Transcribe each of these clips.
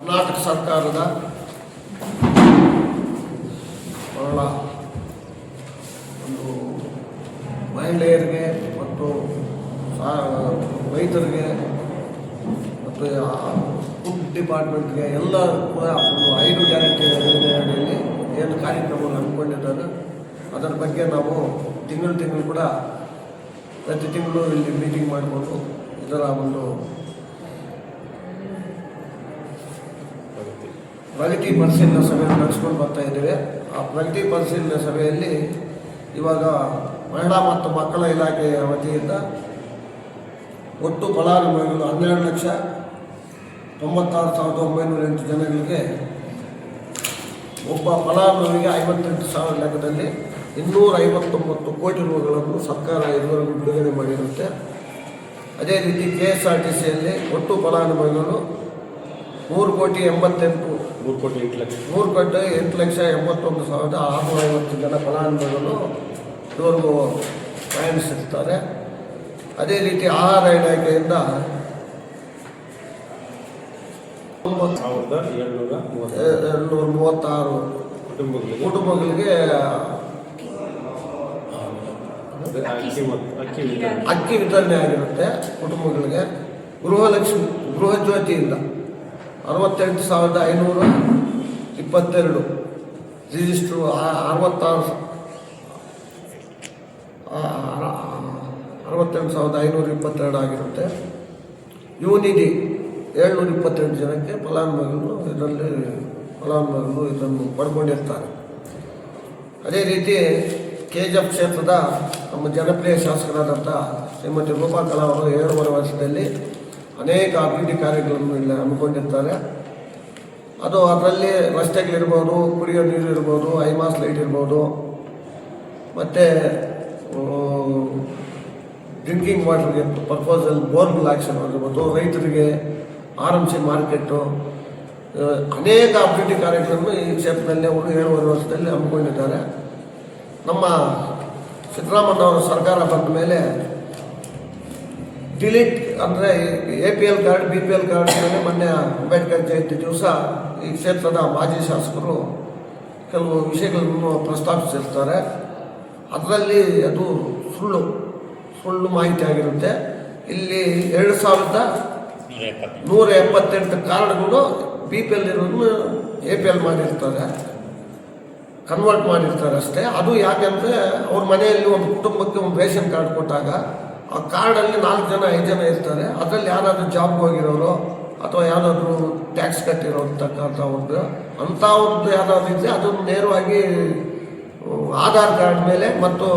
ಕರ್ನಾಟಕ ಸರ್ಕಾರದ ಬಹಳ ಒಂದು ಮಹಿಳೆಯರಿಗೆ ಮತ್ತು ರೈತರಿಗೆ ಮತ್ತು ಫುಡ್ ಡಿಪಾರ್ಟ್ಮೆಂಟ್ಗೆ ಎಲ್ಲ ಕೂಡ ಒಂದು 5 ಗ್ಯಾರಂಟಿ ಯೋಜನೆಯಲ್ಲಿ ಏನು ಕಾರ್ಯಕ್ರಮವನ್ನು ಹಮ್ಮಿಕೊಂಡಿದ್ದಾರೆ ಅದರ ಬಗ್ಗೆ ನಾವು ತಿಂಗಳು ಕೂಡ ಪ್ರತಿ ತಿಂಗಳು ಇಲ್ಲಿ ಮೀಟಿಂಗ್ ಮಾಡಿಕೊಂಡು ಇದರ ಒಂದು ಪ್ರಗತಿ ಪರಿಶೀಲನಾ ಸಭೆಯನ್ನು ನಡೆಸ್ಕೊಂಡು ಬರ್ತಾ ಇದ್ದೇವೆ. ಆ ಪ್ರಗತಿ ಪರಿಶೀಲನಾ ಸಭೆಯಲ್ಲಿ ಇವಾಗ ಮಹಿಳಾ ಮತ್ತು ಮಕ್ಕಳ ಇಲಾಖೆಯ ವತಿಯಿಂದ ಒಟ್ಟು ಫಲಾನುಭವಿಗಳು 12,96,908 ಜನಗಳಿಗೆ ಒಬ್ಬ ಫಲಾನುಭವಿಗೆ 58,000 ಲೆಕ್ಕದಲ್ಲಿ 259 ಕೋಟಿ ರೂಪಾಯಿಗಳನ್ನು ಸರ್ಕಾರ ಇದುವರೆಗೂ ಬಿಡುಗಡೆ ಮಾಡಿರುತ್ತೆ. ಅದೇ ರೀತಿ KSRTCಯಲ್ಲಿ ಒಟ್ಟು ಫಲಾನುಭವಿಗಳು 3,08,81,650 ಜನ ಫಲಾನುಭವಿಗಳು ಇದುವರೆಗೂ ಪ್ರಯಾಣಿಸುತ್ತಾರೆ. ಅದೇ ರೀತಿ ಆಹಾರ ಇಲಾಖೆಯಿಂದ 736 ಕುಟುಂಬಗಳಿಗೆ ಅಕ್ಕಿ ವಿತರಣೆ ಆಗಿರುತ್ತೆ. ಕುಟುಂಬಗಳಿಗೆ ಗೃಹಲಕ್ಷ್ಮಿ ಗೃಹ ಜ್ಯೋತಿಯಿಂದ 68,522 ರಿಜಿಸ್ಟ್ರು 68,522 ಆಗಿರುತ್ತೆ. ಯುವನಿಧಿ 728 ಜನಕ್ಕೆ ಫಲಾನುಭವಿಗಳು ಇದನ್ನು ಪಡ್ಕೊಂಡಿರ್ತಾರೆ. ಅದೇ ರೀತಿ KGF ಕ್ಷೇತ್ರದ ನಮ್ಮ ಜನಪ್ರಿಯ ಶಾಸಕರಾದಂಥ ಶ್ರೀಮತಿ ರೂಪಾ ಕಲಾ ಅವರು 7.5 ವರ್ಷದಲ್ಲಿ ಅನೇಕ ಅಭಿವೃದ್ಧಿ ಕಾರ್ಯಗಳನ್ನು ಇಲ್ಲಿ ಹಮ್ಮಿಕೊಂಡಿರ್ತಾರೆ. ಅದರಲ್ಲಿ ರಸ್ತೆಗಳಿರ್ಬೋದು, ಕುಡಿಯೋ ನೀರು ಇರ್ಬೋದು, ಐಮಾಸ್ ಲೈಟ್ ಇರ್ಬೋದು, ಮತ್ತು ಡ್ರಿಂಕಿಂಗ್ ವಾಟರ್ಗೆ ಪರ್ಪೋಸಲ್ ಬೋರ್ವೆಲ್ ಆಕ್ಷನ್ ಆಗಿರ್ಬೋದು, ರೈತರಿಗೆ RMC ಮಾರ್ಕೆಟು, ಅನೇಕ ಅಭಿವೃದ್ಧಿ ಕಾರ್ಯಗಳನ್ನು ಈ ಕ್ಷೇತ್ರದಲ್ಲಿ ಅವರು 7.5 ವರ್ಷದಲ್ಲಿ ಹಮ್ಮಿಕೊಂಡಿದ್ದಾರೆ. ನಮ್ಮ ಸಿದ್ದರಾಮಯ್ಯನವರ ಸರ್ಕಾರ ಬಂದ ಮೇಲೆ ಡಿಲೀಟ್ ಅಂದರೆ APL ಕಾರ್ಡ್ BPL ಕಾರ್ಡ್ ಮೇಲೆ ಮೊನ್ನೆ ಅಂಬೇಡ್ಕರ್ ಜಯಂತಿ ದಿವಸ ಈ ಕ್ಷೇತ್ರದ ಮಾಜಿ ಶಾಸಕರು ಕೆಲವು ವಿಷಯಗಳನ್ನು ಪ್ರಸ್ತಾಪಿಸಿರ್ತಾರೆ. ಅದರಲ್ಲಿ ಅದು ಸುಳ್ಳು ಮಾಹಿತಿ ಆಗಿರುತ್ತೆ. ಇಲ್ಲಿ 2,178 ಕಾರ್ಡ್ಗಳು BPL ಇರೋದನ್ನು APL ಮಾಡಿರ್ತಾರೆ, ಕನ್ವರ್ಟ್ ಮಾಡಿರ್ತಾರೆ ಅಷ್ಟೇ. ಅದು ಯಾಕೆಂದರೆ ಅವ್ರ ಮನೆಯಲ್ಲಿ ಒಂದು ಕುಟುಂಬಕ್ಕೆ ಒಂದು ರೇಷನ್ ಕಾರ್ಡ್ ಕೊಟ್ಟಾಗ ಆ ಕಾರ್ಡಲ್ಲಿ 4 ಜನ 5 ಜನ ಇರ್ತಾರೆ. ಅದರಲ್ಲಿ ಯಾರಾದರೂ ಜಾಬ್ಗೆ ಹೋಗಿರೋರು ಅಥವಾ ಯಾವುದಾದ್ರೂ ಟ್ಯಾಕ್ಸ್ ಕಟ್ಟಿರೋತಕ್ಕಂಥವ್ರದ್ದು ಅಂಥವ್ರದ್ದು ಯಾವುದಾದ್ರು ಇದ್ದರೆ ಅದನ್ನು ನೇರವಾಗಿ ಆಧಾರ್ ಕಾರ್ಡ್ ಮೇಲೆ ಮತ್ತು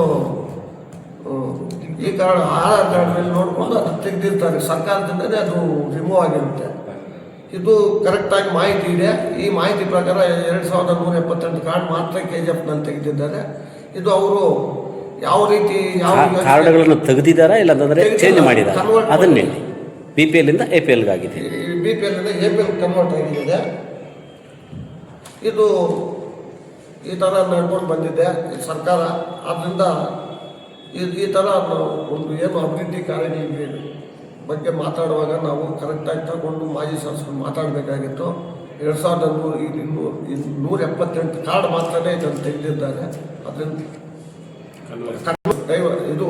ಈ ಆಧಾರ್ ಕಾರ್ಡ್ ಮೇಲೆ ನೋಡಿಕೊಂಡು ಅದು ತೆಗೆದಿರ್ತಾರೆ. ಸರ್ಕಾರದಿಂದಲೇ ಅದು ರಿಮೂವ್ ಆಗಿರುತ್ತೆ. ಇದು ಕರೆಕ್ಟಾಗಿ ಮಾಹಿತಿ ಇದೆ. ಈ ಮಾಹಿತಿ ಪ್ರಕಾರ 2,178 ಕಾರ್ಡ್ ಮಾತ್ರ KGFನಲ್ಲಿ ತೆಗೆದಿದ್ದಾರೆ. ಇದು ಅವರು ಯಾವ ರೀತಿ ಕಾರ್ಡ್ಗಳನ್ನು ತೆಗೆದಿದ್ದಾರಾ ಇಲ್ಲ ಅಂತಂದರೆ ಚೇಂಜ್ ಮಾಡಿದ್ದಾರೆ? ಅದನ್ನೇ BPL ಇಂದ APL ಆಗಿದೆ. BPL ಇಂದ APL ಕನ್ವರ್ಟ್ ಆಗಿದೆ. ಇದು ಈ ಥರ ನಡ್ಕೊಂಡು ಬಂದಿದೆ ಸರ್ಕಾರ. ಆದ್ದರಿಂದ ಈ ಥರ ಒಂದು ಏನು ಅಭಿವೃದ್ಧಿ ಕಾರ್ಯಗಳ ಬಗ್ಗೆ ಮಾತಾಡುವಾಗ ನಾವು ಕರೆಕ್ಟಾಗಿ ತಗೊಂಡು ಮಾಜಿ ಶಾಸಕರು ಮಾತಾಡಬೇಕಾಗಿತ್ತು. 2,178 ಕಾರ್ಡ್ ಮಾತ್ರನೇ ಇದನ್ನು ತೆಗೆದಿದ್ದಾರೆ. ಅದರಿಂದ ಇದು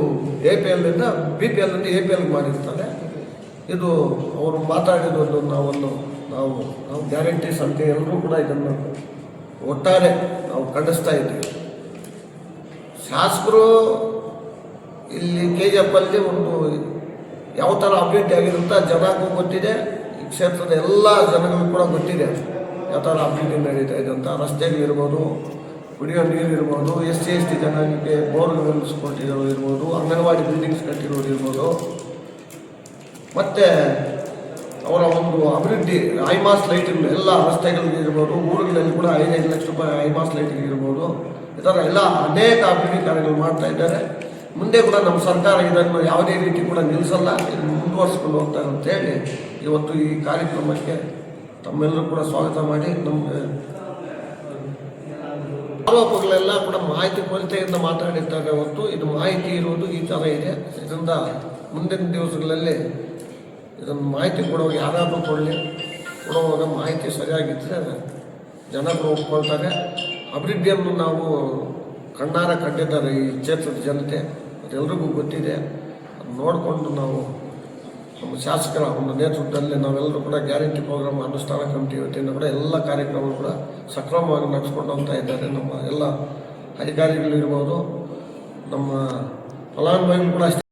APL ಇಂದ BPL ಇಂದ APL ಮಾಡಿರ್ತಾರೆ. ಇದು ಅವರು ಮಾತಾಡಿದ್ದು ನಾವು ಗ್ಯಾರಂಟೀಸ್ ಅಂತ ಎಲ್ಲರೂ ಕೂಡ ಇದನ್ನು ಒಟ್ಟಾರೆ ನಾವು ಖಂಡಿಸ್ತಾ ಇದ್ದೀವಿ. ಶಾಸಕರು ಇಲ್ಲಿ KGFಲ್ಲಿ ಒಂದು ಯಾವ ಥರ ಅಭಿವೃದ್ಧಿ ಆಗಿರುತ್ತಾ ಜನಕ್ಕೂ ಗೊತ್ತಿದೆ, ಈ ಕ್ಷೇತ್ರದ ಎಲ್ಲ ಜನಗಳಿಗೂ ಕೂಡ ಗೊತ್ತಿದೆ ಯಾವ ಥರ ಅಭಿವೃದ್ಧಿ ನಡೀತಾ ಇದೆ ಅಂತ. ರಸ್ತೆಗಳಿರ್ಬೋದು, ಕುಡಿಯೋ ನೀರು ಇರ್ಬೋದು, SC ST ಜನಕ್ಕೆ ಬೋರ್ವೆಲ್ಸ್ ಕೊಟ್ಟಿರೋದು ಇರ್ಬೋದು, ಅಂಗನವಾಡಿ ಬಿಲ್ಡಿಂಗ್ಸ್ ಕಟ್ಟಿರೋದು ಇರ್ಬೋದು, ಮತ್ತು ಅವರ ಒಂದು ಅಭಿವೃದ್ಧಿ ಐಮಾಸ್ ಲೈಟಿಂಗ್ ಎಲ್ಲ ರಸ್ತೆಗಳಿಗಿರ್ಬೋದು, ಊರುಗಳಲ್ಲಿ ಕೂಡ 5 ಲಕ್ಷ ರೂಪಾಯಿ ಐಮಾಸ್ ಲೈಟಿಂಗ್ ಇರ್ಬೋದು, ಈ ಥರ ಎಲ್ಲ ಅನೇಕ ಅಭಿವೃದ್ಧಿ ಕಾರ್ಯಗಳು ಮಾಡ್ತಾ ಇದ್ದಾರೆ. ಮುಂದೆ ಕೂಡ ನಮ್ಮ ಸರ್ಕಾರ ಇದನ್ನು ಯಾವುದೇ ರೀತಿ ಕೂಡ ನಿಲ್ಲಿಸಲ್ಲ, ಇದನ್ನು ಮುಂದುವರಿಸ್ಕೊಂಡು ಹೋಗ್ತಾರೆ ಅಂತೇಳಿ ಇವತ್ತು ಈ ಕಾರ್ಯಕ್ರಮಕ್ಕೆ ತಮ್ಮೆಲ್ಲರೂ ಕೂಡ ಸ್ವಾಗತ ಮಾಡಿ. ನಮಗೆ ಆರೋಪಗಳೆಲ್ಲ ಕೂಡ ಮಾಹಿತಿ ಕೊರತೆಯಿಂದ ಮಾತಾಡಿದ್ದಾರೆ ಹೊತ್ತು ಇದು ಮಾಹಿತಿ ಇರುವುದು ಈ ಥರ ಇದೆ. ಇದರಿಂದ ಮುಂದಿನ ದಿವಸಗಳಲ್ಲಿ ಇದನ್ನು ಮಾಹಿತಿ ಕೊಡೋರು ಯಾರಾದರೂ ಕೊಡಲಿ. ಕೊಡುವಾಗ ಮಾಹಿತಿ ಸರಿಯಾಗಿದ್ದರೆ ಜನಗಳು ಒಪ್ಕೊಳ್ತಾರೆ. ಅಭಿವೃದ್ಧಿಯನ್ನು ನಾವು ಕಣ್ಣಾರ ಕಂಡಿದ್ದಾರೆ ಈ ಕ್ಷೇತ್ರದ ಜನತೆ, ಅದೆಲ್ಲರಿಗೂ ಗೊತ್ತಿದೆ. ಅದು ನೋಡಿಕೊಂಡು ನಾವು ನಮ್ಮ ಶಾಸಕರ ಒಂದು ನೇತೃತ್ವದಲ್ಲಿ ನಾವೆಲ್ಲರೂ ಕೂಡ ಗ್ಯಾರಂಟಿ ಪ್ರೋಗ್ರಾಮ್ ಅನುಷ್ಠಾನ ಕಮಿಟಿ ವತಿಯಿಂದ ಕೂಡ ಎಲ್ಲ ಕಾರ್ಯಕ್ರಮಗಳು ಕೂಡ ಸಕ್ರಮವಾಗಿ ನಡೆಸ್ಕೊಂಡು ಹೋಗ್ತಾ ಇದ್ದಾರೆ. ನಮ್ಮ ಎಲ್ಲ ಅಧಿಕಾರಿಗಳಿರ್ಬೋದು, ನಮ್ಮ ಫಲಾನುಭವಿಗಳು ಕೂಡ ಅಷ್ಟೇ.